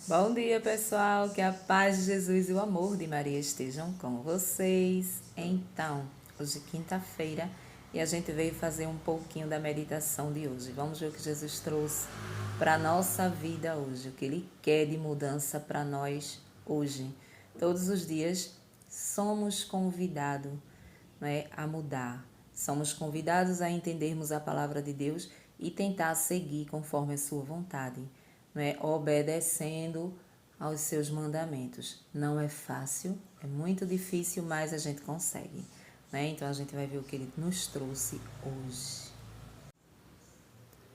Bom dia, pessoal. Que a paz de Jesus e o amor de Maria estejam com vocês. Então, hoje é quinta-feira e a gente veio fazer um pouquinho da meditação de hoje. Vamos ver o que Jesus trouxe para a nossa vida hoje, o que Ele quer de mudança para nós hoje. Todos os dias somos convidados, a mudar. Somos convidados a entendermos a palavra de Deus e tentar seguir conforme a sua vontade, obedecendo aos seus mandamentos. Não é fácil, é muito difícil, mas a gente consegue. Então a gente vai ver o que ele nos trouxe hoje.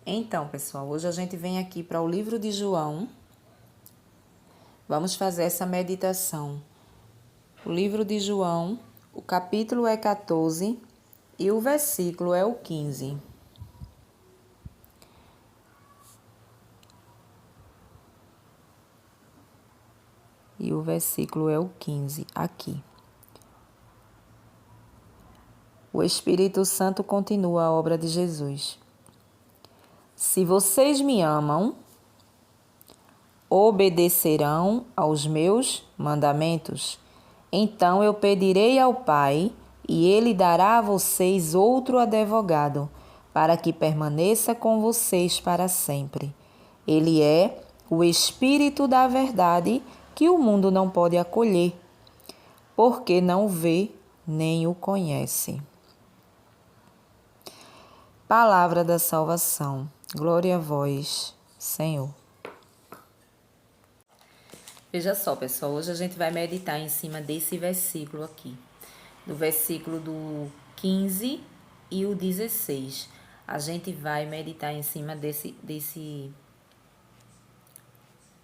Então, pessoal, hoje a gente vem aqui para o livro de João. Vamos fazer essa meditação. O livro de João, o capítulo é 14 e o versículo é o 15. E o versículo é o 15, aqui. O Espírito Santo continua a obra de Jesus. Se vocês me amam, obedecerão aos meus mandamentos. Então eu pedirei ao Pai, e Ele dará a vocês outro advogado, para que permaneça com vocês para sempre. Ele é o Espírito da verdade, que o mundo não pode acolher, porque não o vê nem o conhece. Palavra da salvação. Glória a vós, Senhor. Veja só, pessoal, hoje a gente vai meditar em cima desse versículo aqui. Do versículo do 15 e o 16. A gente vai meditar em cima desse...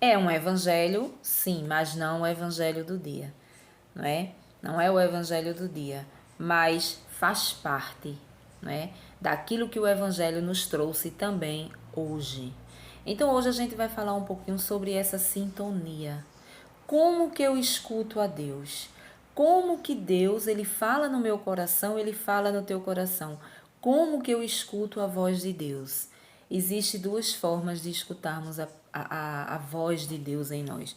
É um evangelho, sim, mas não o evangelho do dia, não é? Não é o evangelho do dia, mas faz parte, daquilo que o evangelho nos trouxe também hoje. Então hoje a gente vai falar um pouquinho sobre essa sintonia. Como que eu escuto a Deus? Como que Deus, Ele fala no meu coração, Ele fala no teu coração? Como que eu escuto a voz de Deus? Existem duas formas de escutarmos a voz de Deus em nós.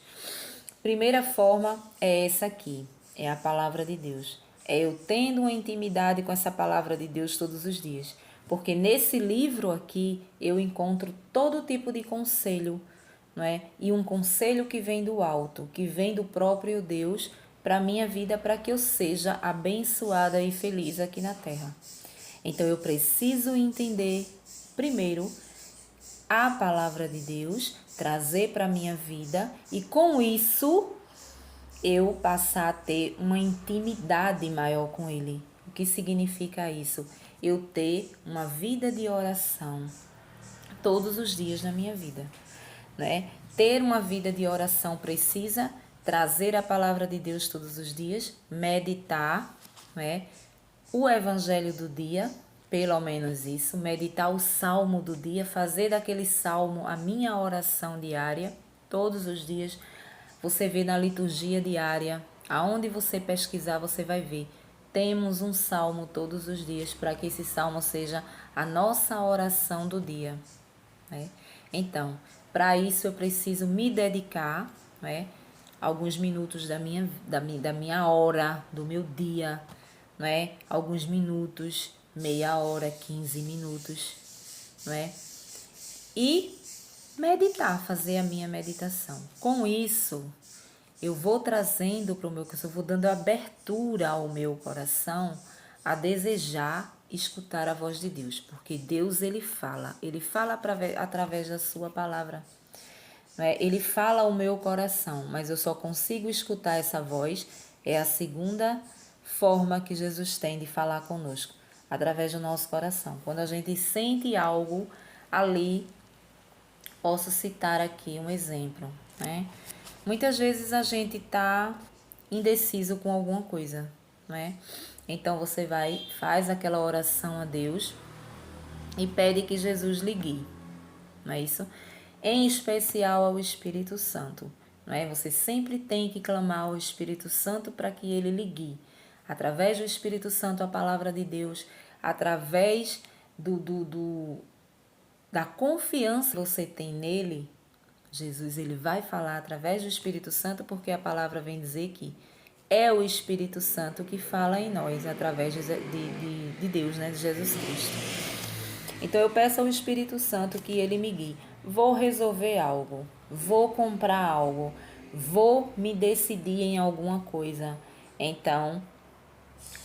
Primeira forma é essa aqui, é a palavra de Deus. É eu tendo uma intimidade com essa palavra de Deus todos os dias. Porque nesse livro aqui eu encontro todo tipo de conselho, e um conselho que vem do alto, que vem do próprio Deus para a minha vida, para que eu seja abençoada e feliz aqui na terra. Então eu preciso entender primeiro a palavra de Deus, trazer para a minha vida e com isso eu passar a ter uma intimidade maior com Ele. O que significa isso? Eu ter uma vida de oração todos os dias na minha vida. Ter uma vida de oração precisa trazer a palavra de Deus todos os dias, meditar, o evangelho do dia, pelo menos isso, meditar o salmo do dia, fazer daquele salmo a minha oração diária, todos os dias. Você vê na liturgia diária, aonde você pesquisar, você vai ver. Temos um salmo todos os dias para que esse salmo seja a nossa oração do dia. Então, para isso eu preciso me dedicar, alguns minutos da minha hora, do meu dia, alguns minutos, meia hora, 15 minutos, e meditar, fazer a minha meditação. Com isso, eu vou trazendo para o meu coração, eu vou dando abertura ao meu coração a desejar escutar a voz de Deus, porque Deus ele fala através da sua palavra. Ele fala ao meu coração, mas eu só consigo escutar essa voz, é a segunda forma que Jesus tem de falar conosco, através do nosso coração. Quando a gente sente algo ali, posso citar aqui um exemplo, Muitas vezes a gente está indeciso com alguma coisa, Então você faz aquela oração a Deus e pede que Jesus lhe guie, não é isso? Em especial ao Espírito Santo, Você sempre tem que clamar ao Espírito Santo para que ele lhe guie. Através do Espírito Santo, a palavra de Deus, através da confiança que você tem nele, Jesus ele vai falar através do Espírito Santo, porque a palavra vem dizer que é o Espírito Santo que fala em nós, através de Deus, né, de Jesus Cristo. Então eu peço ao Espírito Santo que ele me guie. Vou resolver algo, vou comprar algo, vou me decidir em alguma coisa. Então,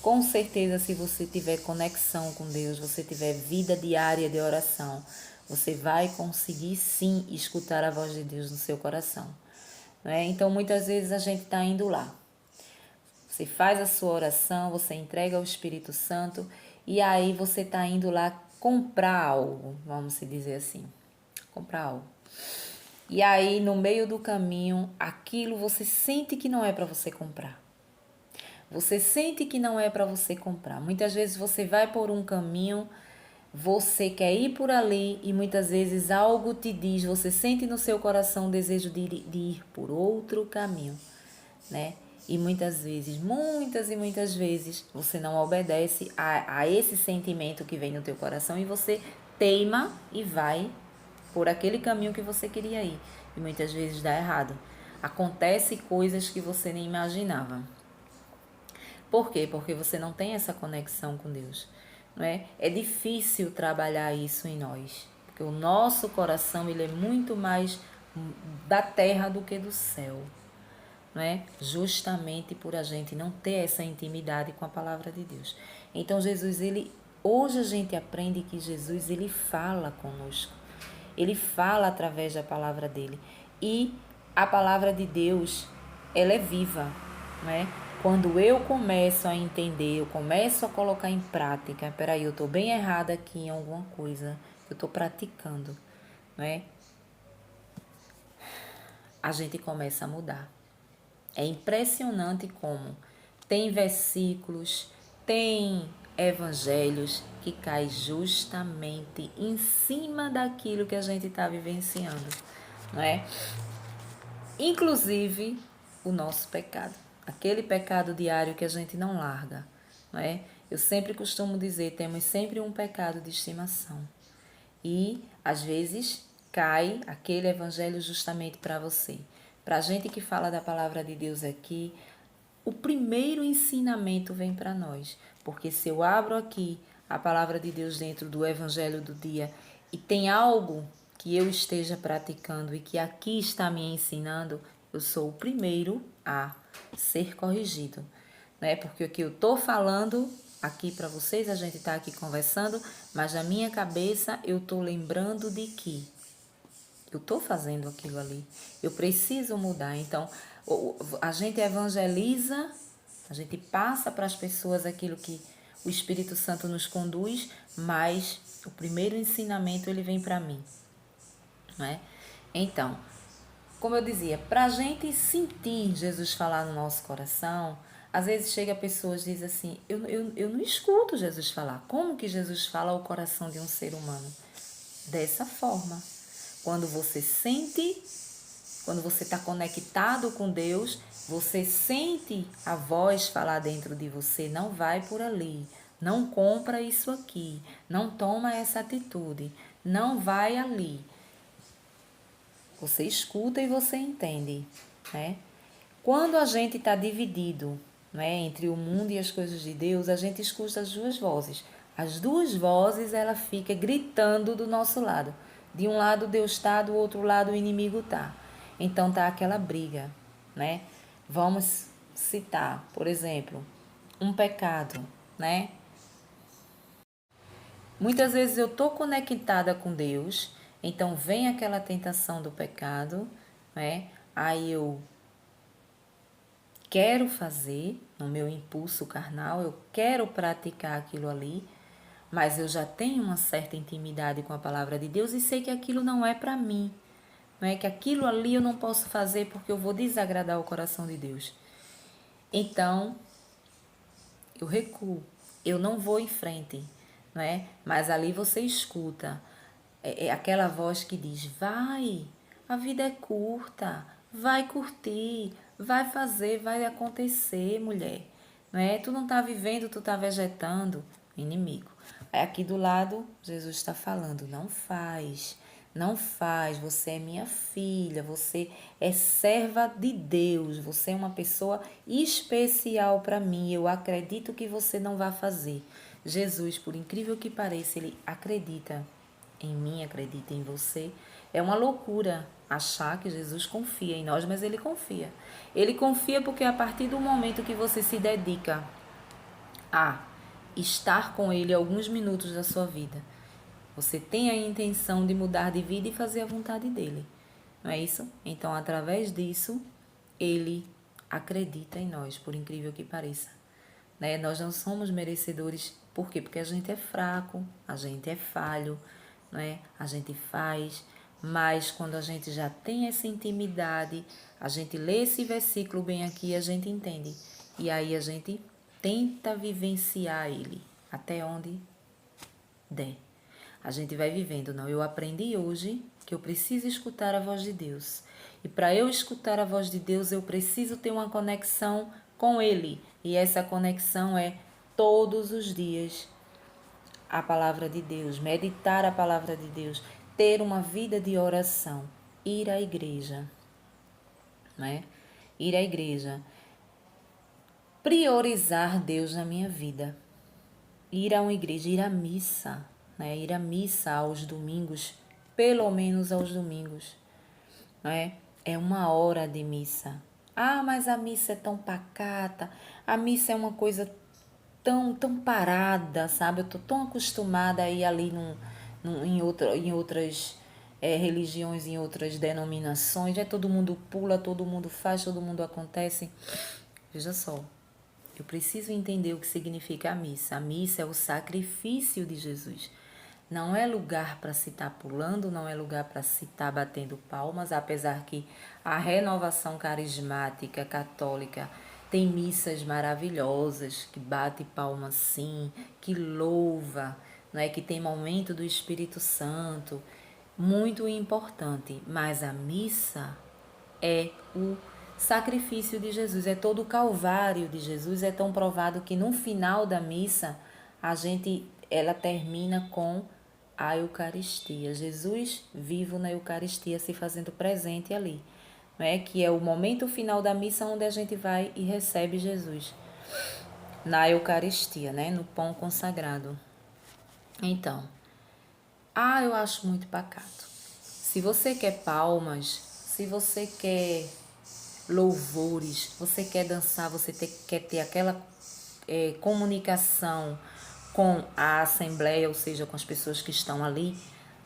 com certeza, se você tiver conexão com Deus, você tiver vida diária de oração, você vai conseguir sim escutar a voz de Deus no seu coração. Né? Então, muitas vezes a gente está indo lá. Você faz a sua oração, você entrega ao Espírito Santo e aí você está indo lá comprar algo, vamos dizer assim. Comprar algo. E aí, no meio do caminho, aquilo você sente que não é para você comprar. Você sente que não é para você comprar. Muitas vezes você vai por um caminho, você quer ir por ali e muitas vezes algo te diz, você sente no seu coração o desejo de ir por outro caminho, né? E muitas e muitas vezes, você não obedece a esse sentimento que vem no teu coração e você teima e vai por aquele caminho que você queria ir. E muitas vezes dá errado. Acontece coisas que você nem imaginava. Por quê? Porque você não tem essa conexão com Deus. Não é? É difícil trabalhar isso em nós. Porque o nosso coração ele é muito mais da terra do que do céu. Não é? Justamente por a gente não ter essa intimidade com a palavra de Deus. Então Jesus, hoje a gente aprende que Jesus ele fala conosco. Ele fala através da palavra dele. E a palavra de Deus, ela é viva, né? Quando eu começo a entender, eu começo a colocar em prática, peraí, eu estou bem errada aqui em alguma coisa, eu estou praticando, né? A gente começa a mudar. É impressionante como tem versículos, tem evangelhos que caem justamente em cima daquilo que a gente está vivenciando, não é? Inclusive o nosso pecado, aquele pecado diário que a gente não larga, não é? Eu sempre costumo dizer, temos sempre um pecado de estimação e às vezes cai aquele evangelho justamente para você. Para a gente que fala da palavra de Deus aqui, o primeiro ensinamento vem para nós, porque se eu abro aqui a palavra de Deus dentro do evangelho do dia e tem algo que eu esteja praticando e que aqui está me ensinando, eu sou o primeiro a ser corrigido, né? Porque o que eu estou falando aqui para vocês, a gente está aqui conversando, mas na minha cabeça eu estou lembrando de que eu estou fazendo aquilo ali, eu preciso mudar. Então, a gente evangeliza, a gente passa para as pessoas aquilo que o Espírito Santo nos conduz, mas o primeiro ensinamento ele vem para mim, não é? Então, como eu dizia, para a gente sentir Jesus falar no nosso coração, às vezes chega pessoas e diz assim, eu não escuto Jesus falar. Como que Jesus fala ao coração de um ser humano? Dessa forma. Quando você sente, quando você está conectado com Deus, você sente a voz falar dentro de você, não vai por ali, não compra isso aqui, não toma essa atitude, não vai ali. Você escuta e você entende, né? Quando a gente está dividido, né, entre o mundo e as coisas de Deus, a gente escuta as duas vozes. As duas vozes, ela fica gritando do nosso lado. De um lado Deus está, do outro lado o inimigo está. Então tá aquela briga, né? Vamos citar, por exemplo, um pecado, né? Muitas vezes eu tô conectada com Deus, então vem aquela tentação do pecado, né? Aí eu quero fazer no meu impulso carnal, eu quero praticar aquilo ali, mas eu já tenho uma certa intimidade com a palavra de Deus e sei que aquilo não é para mim, não é que aquilo ali eu não posso fazer porque eu vou desagradar o coração de Deus. Então, eu recuo, eu não vou em frente, não é? Mas ali você escuta aquela voz que diz: vai, a vida é curta, vai curtir, vai fazer, vai acontecer, mulher, não é? Tu não tá vivendo, tu tá vegetando, inimigo. Aí aqui do lado, Jesus está falando: não faz, Não faz, você é minha filha, você é serva de Deus, você é uma pessoa especial para mim, eu acredito que você não vai fazer. Jesus, por incrível que pareça, ele acredita em mim, acredita em você. É uma loucura achar que Jesus confia em nós, mas ele confia. Ele confia porque a partir do momento que você se dedica a estar com ele alguns minutos da sua vida, você tem a intenção de mudar de vida e fazer a vontade dele. Não é isso? Então, através disso, ele acredita em nós, por incrível que pareça. Né? Nós não somos merecedores. Por quê? Porque a gente é fraco, a gente é falho, né? A gente faz. Mas quando a gente já tem essa intimidade, a gente lê esse versículo bem aqui, a gente entende. E aí a gente tenta vivenciar ele até onde der. A gente vai vivendo, não. Eu aprendi hoje que eu preciso escutar a voz de Deus. E para eu escutar a voz de Deus, eu preciso ter uma conexão com Ele. E essa conexão é todos os dias a palavra de Deus, meditar a palavra de Deus, ter uma vida de oração, ir à igreja, né? Ir à igreja, priorizar Deus na minha vida, ir a uma igreja, ir à missa, né? Ir à missa aos domingos, pelo menos aos domingos, né? É uma hora de missa. Ah, mas a missa é tão pacata, a missa é uma coisa tão parada, sabe? Eu tô tão acostumada a ir ali em outras religiões, em outras denominações. Todo mundo pula, todo mundo faz, todo mundo acontece. Veja só, eu preciso entender o que significa a missa. A missa é o sacrifício de Jesus. Não é lugar para se estar pulando, não é lugar para se estar batendo palmas, apesar que a renovação carismática católica tem missas maravilhosas, que bate palmas sim, que louva, não é, que tem momento do Espírito Santo, muito importante, mas a missa é o sacrifício de Jesus, é todo o calvário de Jesus, é tão provado que no final da missa ela termina com a Eucaristia, Jesus vivo na Eucaristia se fazendo presente ali, né? Que é o momento final da missa onde a gente vai e recebe Jesus na Eucaristia, né? No pão consagrado. Então, eu acho muito pacato. Se você quer palmas, se você quer louvores, você quer dançar, quer ter aquela comunicação com a assembleia, ou seja, com as pessoas que estão ali,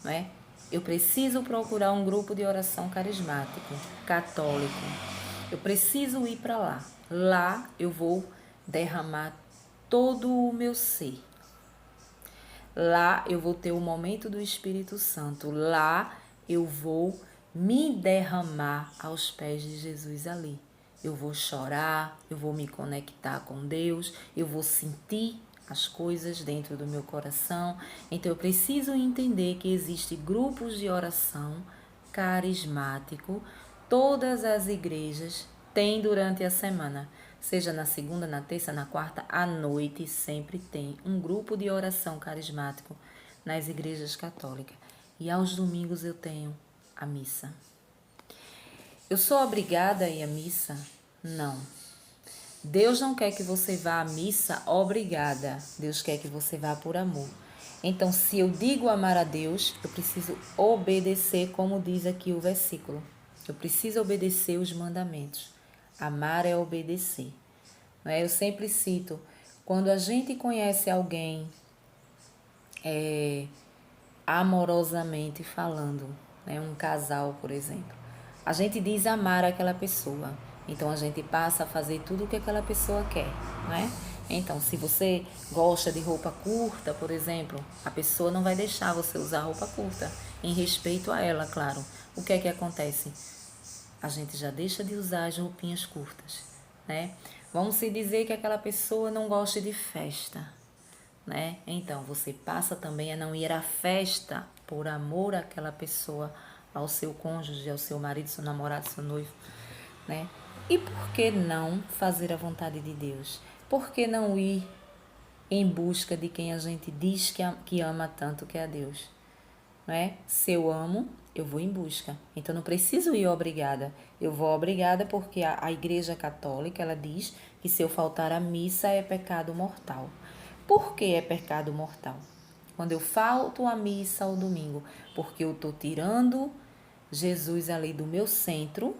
não é? Eu preciso procurar um grupo de oração carismático, católico. Eu preciso ir para lá. Lá eu vou derramar todo o meu ser. Lá eu vou ter o momento do Espírito Santo. Lá eu vou me derramar aos pés de Jesus ali. Eu vou chorar, eu vou me conectar com Deus, eu vou sentir as coisas dentro do meu coração. Então eu preciso entender que existem grupos de oração carismático, todas as igrejas têm durante a semana. Seja na segunda, na terça, na quarta, à noite, sempre tem um grupo de oração carismático nas igrejas católicas. E aos domingos eu tenho a missa. Eu sou obrigada a ir à missa? Não. Deus não quer que você vá à missa obrigada. Deus quer que você vá por amor. Então, se eu digo amar a Deus, eu preciso obedecer, como diz aqui o versículo. Eu preciso obedecer os mandamentos. Amar é obedecer. Não é? Eu sempre cito, quando a gente conhece alguém amorosamente falando, né? Um casal, por exemplo, a gente diz amar aquela pessoa. Então, a gente passa a fazer tudo o que aquela pessoa quer, né? Então, se você gosta de roupa curta, por exemplo, a pessoa não vai deixar você usar roupa curta, em respeito a ela, claro. O que é que acontece? A gente já deixa de usar as roupinhas curtas, né? Vamos se dizer que aquela pessoa não gosta de festa, né? Então, você passa também a não ir à festa por amor àquela pessoa, ao seu cônjuge, ao seu marido, seu namorado, seu noivo, né? E por que não fazer a vontade de Deus? Por que não ir em busca de quem a gente diz que ama tanto, que é a Deus? não é? Se eu amo, eu vou em busca. Então não preciso ir obrigada. Eu vou obrigada porque a Igreja Católica, ela diz que se eu faltar à missa é pecado mortal. Por que é pecado mortal? Quando eu falto à missa ao domingo, porque eu estou tirando Jesus ali do meu centro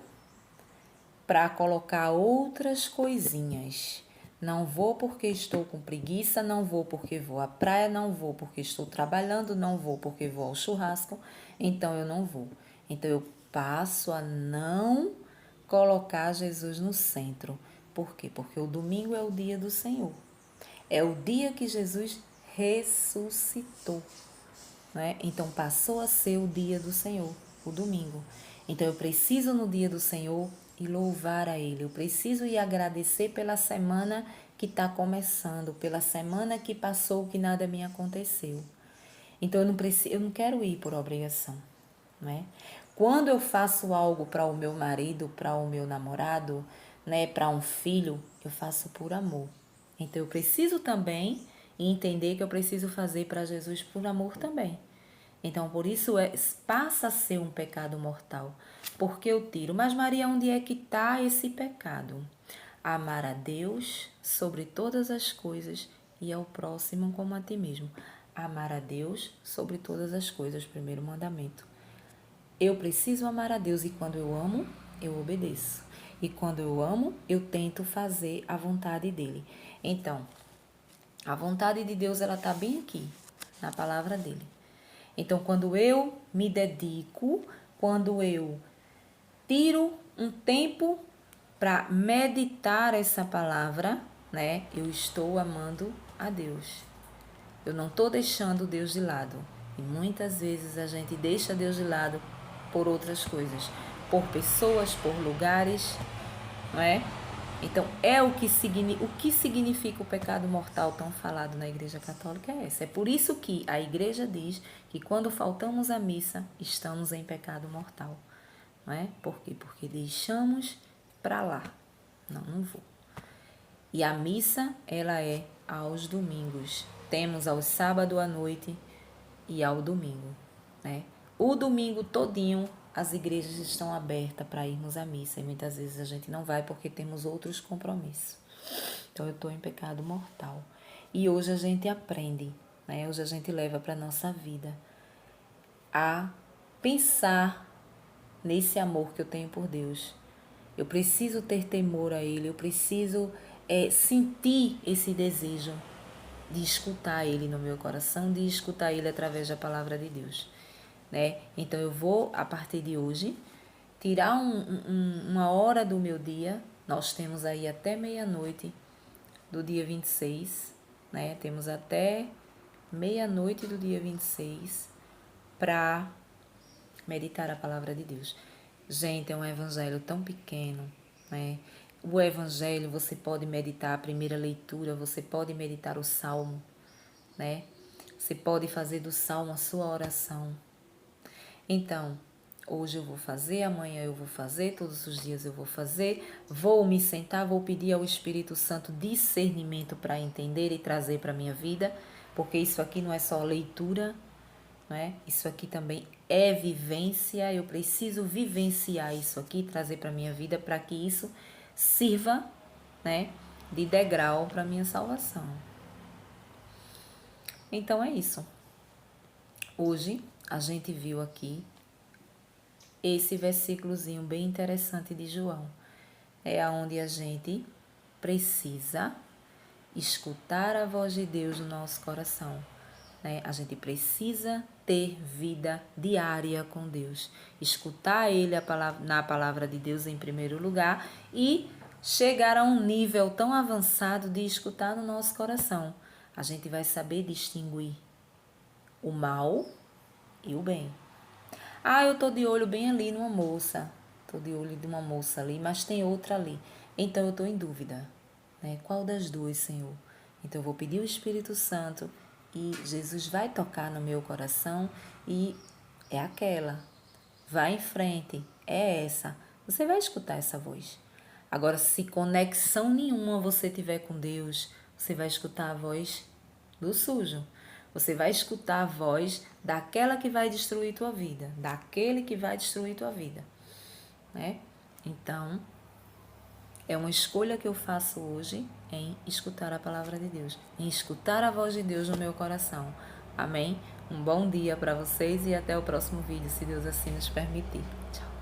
para colocar outras coisinhas. Não vou porque estou com preguiça, não vou porque vou à praia, não vou porque estou trabalhando, não vou porque vou ao churrasco, então eu não vou. Então eu passo a não colocar Jesus no centro. Por quê? Porque o domingo é o dia do Senhor. É o dia que Jesus ressuscitou, né? Então passou a ser o dia do Senhor, o domingo. Então eu preciso no dia do Senhor e louvar a Ele. Eu preciso ir agradecer pela semana que está começando, pela semana que passou que nada me aconteceu. Então eu não quero ir por obrigação, né? Quando eu faço algo para o meu marido, para o meu namorado, né, para um filho, eu faço por amor. Então eu preciso também entender que eu preciso fazer para Jesus por amor também. Então, por isso passa a ser um pecado mortal, porque eu tiro. Mas Maria, onde é que está esse pecado? Amar a Deus sobre todas as coisas e ao próximo como a ti mesmo. Amar a Deus sobre todas as coisas, primeiro mandamento. Eu preciso amar a Deus e quando eu amo, eu obedeço. E quando eu amo, eu tento fazer a vontade dele. Então, a vontade de Deus, ela está bem aqui, na palavra dele. Então, quando eu me dedico, quando eu tiro um tempo para meditar essa palavra, né? Eu estou amando a Deus. Eu não estou deixando Deus de lado. E muitas vezes a gente deixa Deus de lado por outras coisas, por pessoas, por lugares, não é? Então, o que significa o pecado mortal tão falado na Igreja Católica é esse. É por isso que a Igreja diz que quando faltamos à missa, estamos em pecado mortal. Não é? Por quê? Porque deixamos para lá. Não, não vou. E a missa, ela é aos domingos. Temos ao sábado à noite e ao domingo, né? O domingo todinho as igrejas estão abertas para irmos à missa e muitas vezes a gente não vai porque temos outros compromissos. Então eu estou em pecado mortal. E hoje a gente aprende, né? Hoje a gente leva para a nossa vida a pensar nesse amor que eu tenho por Deus. Eu preciso ter temor a Ele, eu preciso sentir esse desejo de escutar Ele no meu coração, de escutar Ele através da palavra de Deus, né? Então eu vou, a partir de hoje, tirar uma hora do meu dia. Nós temos aí até meia-noite do dia 26, né? Temos até meia-noite do dia 26 para meditar a palavra de Deus. Gente, é um evangelho tão pequeno, né? O evangelho você pode meditar a primeira leitura, você pode meditar o salmo, né? Você pode fazer do salmo a sua oração. Então, hoje eu vou fazer, amanhã eu vou fazer, todos os dias eu vou me sentar, vou pedir ao Espírito Santo discernimento para entender e trazer para a minha vida, porque isso aqui não é só leitura, né? Isso aqui também é vivência, eu preciso vivenciar isso aqui, trazer para a minha vida, para que isso sirva, né, de degrau para a minha salvação. Então é isso. Hoje a gente viu aqui esse versículozinho bem interessante de João. É onde a gente precisa escutar a voz de Deus no nosso coração, né? A gente precisa ter vida diária com Deus, escutar Ele na palavra de Deus em primeiro lugar e chegar a um nível tão avançado de escutar no nosso coração. A gente vai saber distinguir o mal e o bem. Ah, eu tô de olho bem ali numa moça. Tô de olho de uma moça ali, mas tem outra ali. Então eu tô em dúvida, né? Qual das duas, Senhor? Então eu vou pedir o Espírito Santo e Jesus vai tocar no meu coração e é aquela. Vai em frente, é essa. Você vai escutar essa voz. Agora, se conexão nenhuma você tiver com Deus, você vai escutar a voz do sujo. Você vai escutar a voz daquela que vai destruir tua vida, daquele que vai destruir tua vida, né? Então, é uma escolha que eu faço hoje em escutar a palavra de Deus, em escutar a voz de Deus no meu coração. Amém? Um bom dia para vocês e até o próximo vídeo, se Deus assim nos permitir. Tchau.